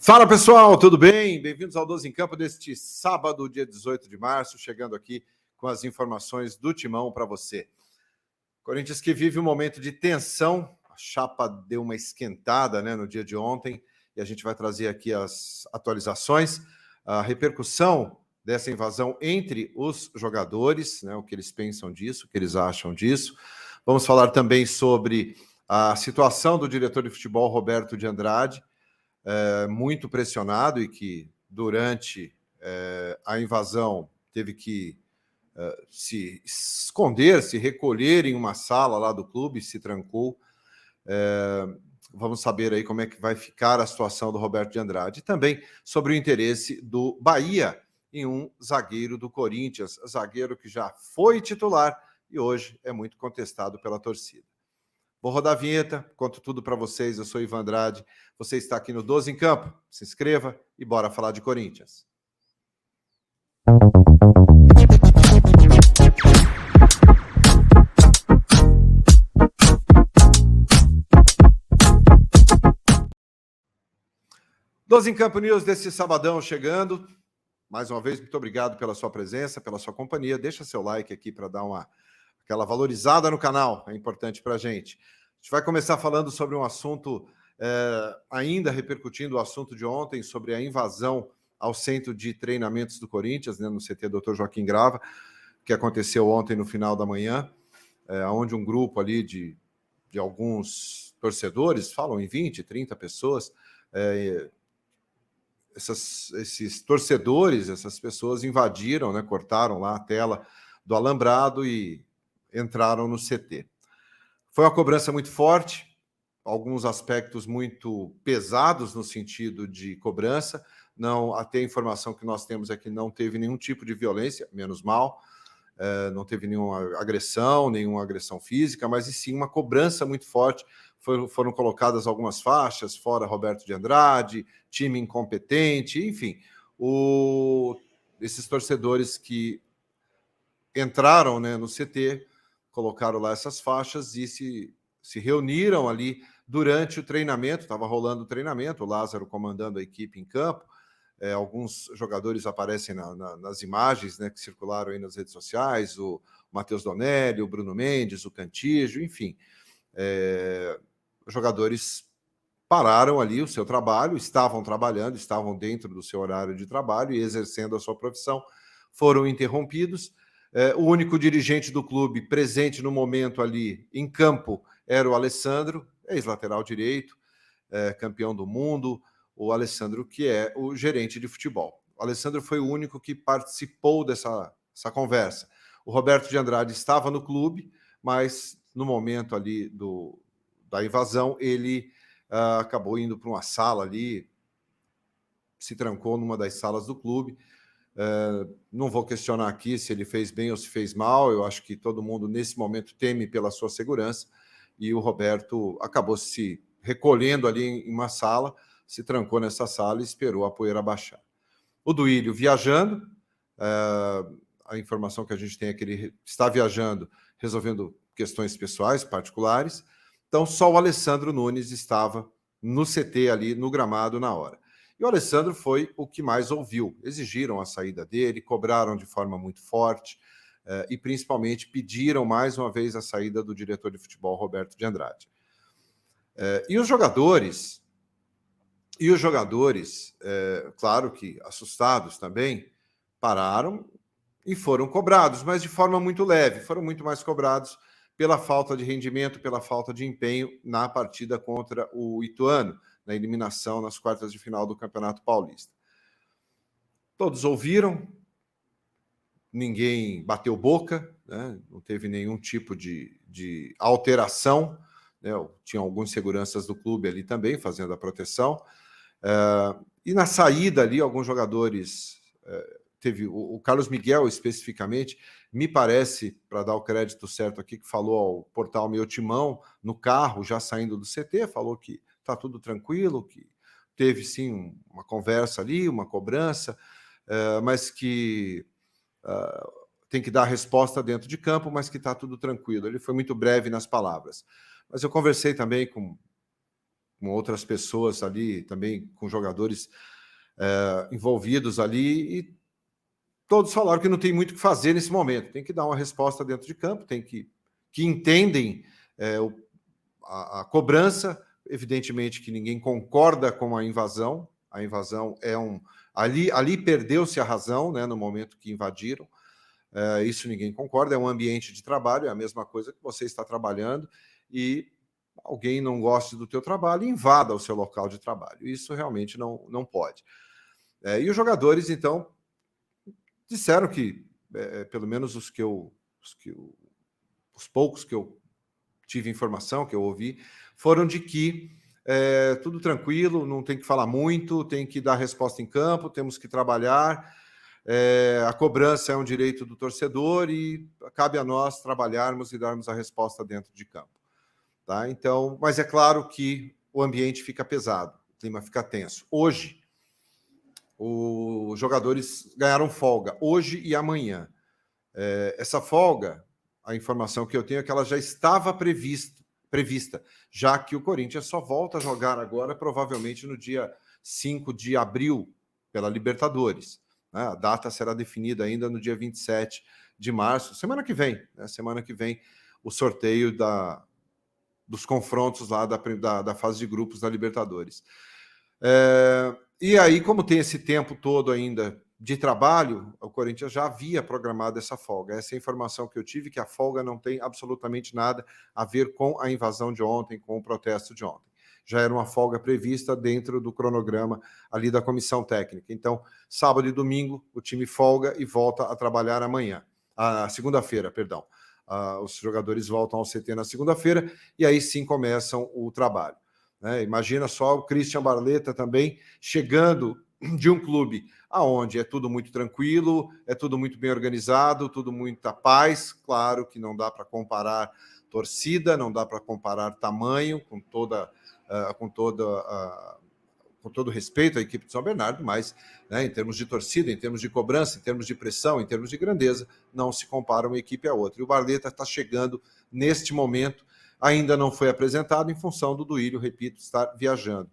Fala pessoal, tudo bem? Bem-vindos ao 12 em Campo deste sábado, dia 18 de março, chegando aqui com as informações do Timão para você. Corinthians que vive um momento de tensão, a chapa deu uma esquentada, no dia de ontem, e a gente vai trazer aqui as atualizações, a repercussão dessa invasão entre os jogadores, o que eles pensam disso, o que eles acham disso. Vamos falar também sobre a situação do diretor de futebol, Roberto de Andrade, muito pressionado e que durante a invasão teve que se esconder, se recolher em uma sala lá do clube, se trancou. Vamos saber aí como é que vai ficar a situação do Roberto de Andrade. E também sobre o interesse do Bahia em um zagueiro do Corinthians, zagueiro que já foi titular e hoje é muito contestado pela torcida. Vou rodar a vinheta, conto tudo para vocês. Eu sou Ivan Andrade, você está aqui no 12 em Campo. Se inscreva e bora falar de Corinthians. Doze em Campo News desse sabadão chegando. Mais uma vez, muito obrigado pela sua presença, pela sua companhia. Deixa seu like aqui para dar aquela valorizada no canal, é importante para a gente. A gente vai começar falando sobre um assunto, ainda repercutindo o assunto de ontem, sobre a invasão ao centro de treinamentos do Corinthians, no CT Dr. Joaquim Grava, que aconteceu ontem no final da manhã, onde um grupo ali de alguns torcedores, falam em 20, 30 pessoas, esses torcedores, essas pessoas invadiram, cortaram lá a tela do alambrado e entraram no CT. Foi uma cobrança muito forte, alguns aspectos muito pesados no sentido de cobrança. Não, até a informação que nós temos é que não teve nenhum tipo de violência, menos mal, não teve nenhuma agressão física, mas e sim uma cobrança muito forte. Foram colocadas algumas faixas, fora Roberto de Andrade, time incompetente, enfim. Esses torcedores que entraram no CT, colocaram lá essas faixas e se reuniram ali durante o treinamento. Estava rolando o treinamento, o Lázaro comandando a equipe em campo. Alguns jogadores aparecem nas imagens que circularam aí nas redes sociais, o Matheus Donelli, o Bruno Mendes, o Cantígio, enfim. Os jogadores pararam ali o seu trabalho, estavam trabalhando, estavam dentro do seu horário de trabalho e exercendo a sua profissão, foram interrompidos. O único dirigente do clube presente no momento ali em campo era o Alessandro, ex-lateral direito, campeão do mundo, o Alessandro, que é o gerente de futebol. O Alessandro foi o único que participou dessa conversa. O Roberto de Andrade estava no clube, mas no momento ali da invasão, ele acabou indo para uma sala ali, se trancou numa das salas do clube. Não vou questionar aqui se ele fez bem ou se fez mal. Eu acho que todo mundo, nesse momento, teme pela sua segurança. E o Roberto acabou se recolhendo ali em uma sala, se trancou nessa sala e esperou a poeira baixar. O Duílio viajando. A informação que a gente tem é que ele está viajando, resolvendo questões pessoais, particulares. Então, só o Alessandro Nunes estava no CT ali, no gramado, na hora. E o Alessandro foi o que mais ouviu. Exigiram a saída dele, cobraram de forma muito forte e, principalmente, pediram mais uma vez a saída do diretor de futebol, Roberto de Andrade. E os jogadores, claro que assustados também, pararam e foram cobrados, mas de forma muito leve. Foram muito mais cobrados pela falta de rendimento, pela falta de empenho na partida contra o Ituano, na eliminação nas quartas de final do Campeonato Paulista. Todos ouviram, ninguém bateu boca, não teve nenhum tipo de alteração. Tinha alguns seguranças do clube ali também fazendo a proteção. E na saída ali, alguns jogadores... Teve o Carlos Miguel, especificamente, me parece, para dar o crédito certo aqui, que falou ao portal Meu Timão, no carro, já saindo do CT, falou que está tudo tranquilo, que teve, sim, uma conversa ali, uma cobrança, mas que tem que dar a resposta dentro de campo, mas que está tudo tranquilo. Ele foi muito breve nas palavras. Mas eu conversei também com com outras pessoas ali, também com jogadores envolvidos ali, e todos falaram que não tem muito o que fazer nesse momento, tem que dar uma resposta dentro de campo, tem que entendem a cobrança, evidentemente que ninguém concorda com a invasão é ali perdeu-se a razão, né, no momento que invadiram, isso ninguém concorda, é um ambiente de trabalho, é a mesma coisa que você está trabalhando e alguém não gosta do teu trabalho, invada o seu local de trabalho, isso realmente não pode. E os jogadores, então, disseram que, pelo menos os poucos que eu tive informação, que eu ouvi, foram de que tudo tranquilo, não tem que falar muito, tem que dar resposta em campo, temos que trabalhar, a cobrança é um direito do torcedor e cabe a nós trabalharmos e darmos a resposta dentro de campo. Tá? Então, mas é claro que o ambiente fica pesado, o clima fica tenso. Hoje, os jogadores ganharam folga, hoje e amanhã. Essa folga, a informação que eu tenho é que ela já estava prevista, já que o Corinthians só volta a jogar agora, provavelmente no dia 5 de abril, pela Libertadores. Né? A data será definida ainda no dia 27 de março, semana que vem. Né? Semana que vem, o sorteio dos confrontos lá da fase de grupos da Libertadores. E aí, como tem esse tempo todo ainda de trabalho, o Corinthians já havia programado essa folga. Essa é a informação que eu tive, que a folga não tem absolutamente nada a ver com a invasão de ontem, com o protesto de ontem. Já era uma folga prevista dentro do cronograma ali da comissão técnica. Então, sábado e domingo, o time folga e volta a trabalhar amanhã. Segunda-feira, perdão. Os jogadores voltam ao CT na segunda-feira e aí sim começam o trabalho. Imagina só o Christian Barletta também chegando de um clube aonde é tudo muito tranquilo, é tudo muito bem organizado, tudo muita paz. Claro que não dá para comparar torcida, não dá para comparar tamanho, com todo respeito à equipe de São Bernardo, mas em termos de torcida, em termos de cobrança, em termos de pressão, em termos de grandeza, não se compara uma equipe a outra. E o Barletta está chegando neste momento, ainda não foi apresentado em função do Duílio, repito, estar viajando.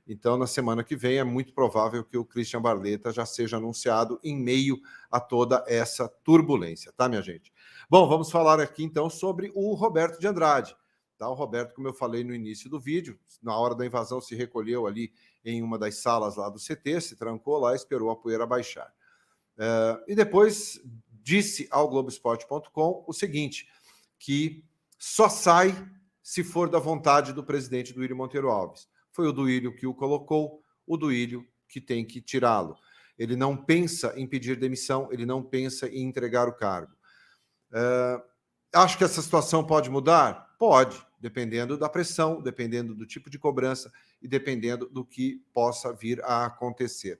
Então, na semana que vem, é muito provável que o Christian Barletta já seja anunciado em meio a toda essa turbulência, tá, minha gente? Bom, vamos falar aqui, então, sobre o Roberto de Andrade. Tá? O Roberto, como eu falei no início do vídeo, na hora da invasão se recolheu ali em uma das salas lá do CT, se trancou lá, esperou a poeira baixar. E depois disse ao Globoesporte.com o seguinte, que só sai se for da vontade do presidente Duílio Monteiro Alves. Foi o Duílio que o colocou, o Duílio que tem que tirá-lo. Ele não pensa em pedir demissão, ele não pensa em entregar o cargo. Acho que essa situação pode mudar? Pode, dependendo da pressão, dependendo do tipo de cobrança e dependendo do que possa vir a acontecer.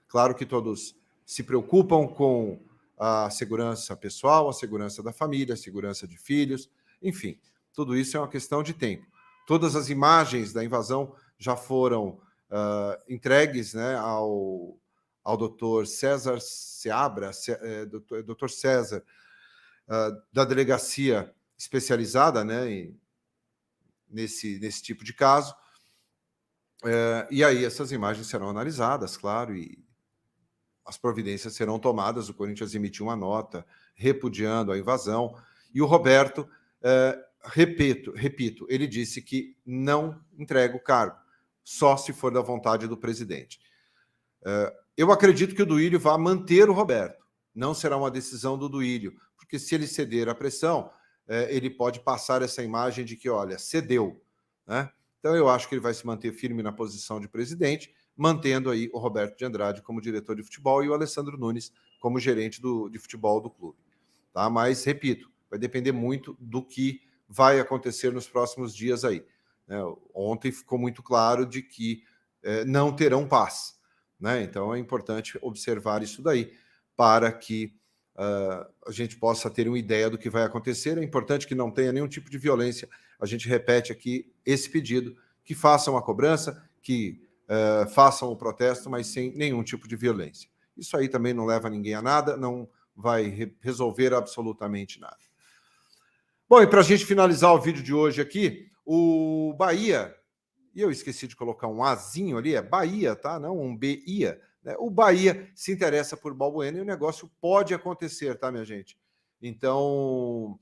Claro que todos se preocupam com a segurança pessoal, a segurança da família, a segurança de filhos, enfim, tudo isso é uma questão de tempo. Todas as imagens da invasão já foram entregues, né, ao Dr. César Seabra, Dr. César, da delegacia especializada, né, nesse tipo de caso. E aí essas imagens serão analisadas, claro, e as providências serão tomadas. O Corinthians emitiu uma nota repudiando a invasão, e o Roberto, repito, ele disse que não entrega o cargo, só se for da vontade do presidente. Eu acredito que o Duílio vai manter o Roberto, não será uma decisão do Duílio, porque se ele ceder à pressão, ele pode passar essa imagem de que, olha, cedeu, né? Então eu acho que ele vai se manter firme na posição de presidente, mantendo aí o Roberto de Andrade como diretor de futebol e o Alessandro Nunes como gerente de futebol do clube. Tá? Mas, repito, vai depender muito do que vai acontecer nos próximos dias aí. Ontem ficou muito claro de que não terão paz. Né? Então é importante observar isso daí para que a gente possa ter uma ideia do que vai acontecer. É importante que não tenha nenhum tipo de violência. A gente repete aqui esse pedido, que façam a cobrança, que façam o protesto, mas sem nenhum tipo de violência. Isso aí também não leva ninguém a nada, não vai resolver absolutamente nada. Bom, e para a gente finalizar o vídeo de hoje aqui, o Bahia e eu esqueci de colocar um Azinho ali, é Bahia, tá? Não um BIA. Né? O Bahia se interessa por Balbuena e o negócio pode acontecer, tá, minha gente? Então,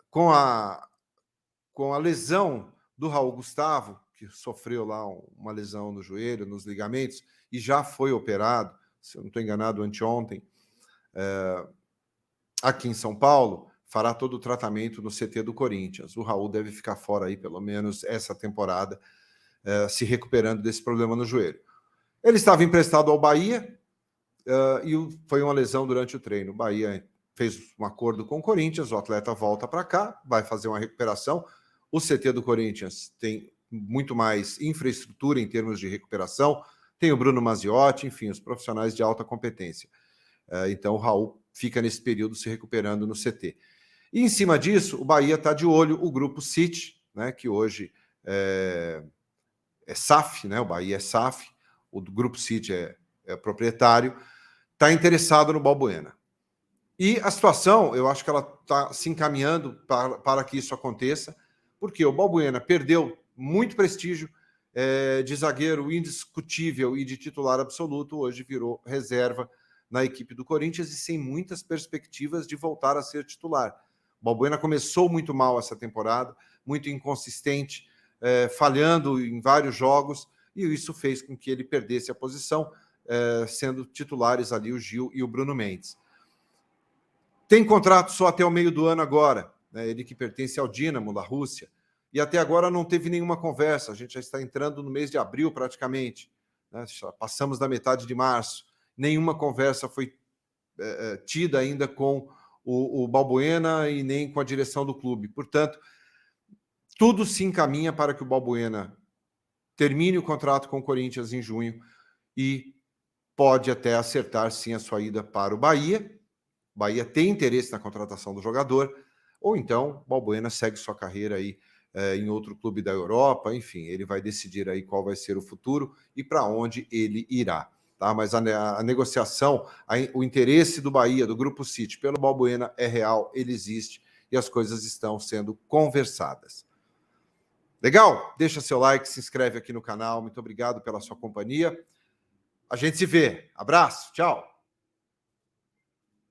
com a lesão do Raul Gustavo, que sofreu lá uma lesão no joelho, nos ligamentos, e já foi operado, se eu não estou enganado, anteontem, aqui em São Paulo, fará todo o tratamento no CT do Corinthians. O Raul deve ficar fora aí, pelo menos, essa temporada, se recuperando desse problema no joelho. Ele estava emprestado ao Bahia e foi uma lesão durante o treino. O Bahia fez um acordo com o Corinthians, o atleta volta para cá, vai fazer uma recuperação. O CT do Corinthians tem muito mais infraestrutura em termos de recuperação, tem o Bruno Maziotti, enfim, os profissionais de alta competência. Então o Raul fica nesse período se recuperando no CT. E em cima disso, o Bahia está de olho o grupo City, né, que hoje é SAF, né, o Bahia é SAF, o grupo City é proprietário, está interessado no Balbuena. E a situação, eu acho que ela está se encaminhando para que isso aconteça, porque o Balbuena perdeu muito prestígio, de zagueiro indiscutível e de titular absoluto, hoje virou reserva na equipe do Corinthians e sem muitas perspectivas de voltar a ser titular. O Balbuena começou muito mal essa temporada, muito inconsistente, falhando em vários jogos, e isso fez com que ele perdesse a posição, sendo titulares ali o Gil e o Bruno Mendes. Tem contrato só até o meio do ano agora, né? Ele que pertence ao Dínamo da Rússia, e até agora não teve nenhuma conversa, a gente já está entrando no mês de abril praticamente, né? Passamos da metade de março, nenhuma conversa foi tida ainda com o Balbuena e nem com a direção do clube. Portanto, tudo se encaminha para que o Balbuena termine o contrato com o Corinthians em junho e pode até acertar, sim, a sua ida para o Bahia. O Bahia tem interesse na contratação do jogador, ou então Balbuena segue sua carreira aí em outro clube da Europa, enfim, ele vai decidir aí qual vai ser o futuro e para onde ele irá. Tá? Mas a negociação, o interesse do Bahia, do Grupo City, pelo Balbuena é real, ele existe e as coisas estão sendo conversadas. Legal? Deixa seu like, se inscreve aqui no canal. Muito obrigado pela sua companhia. A gente se vê. Abraço. Tchau.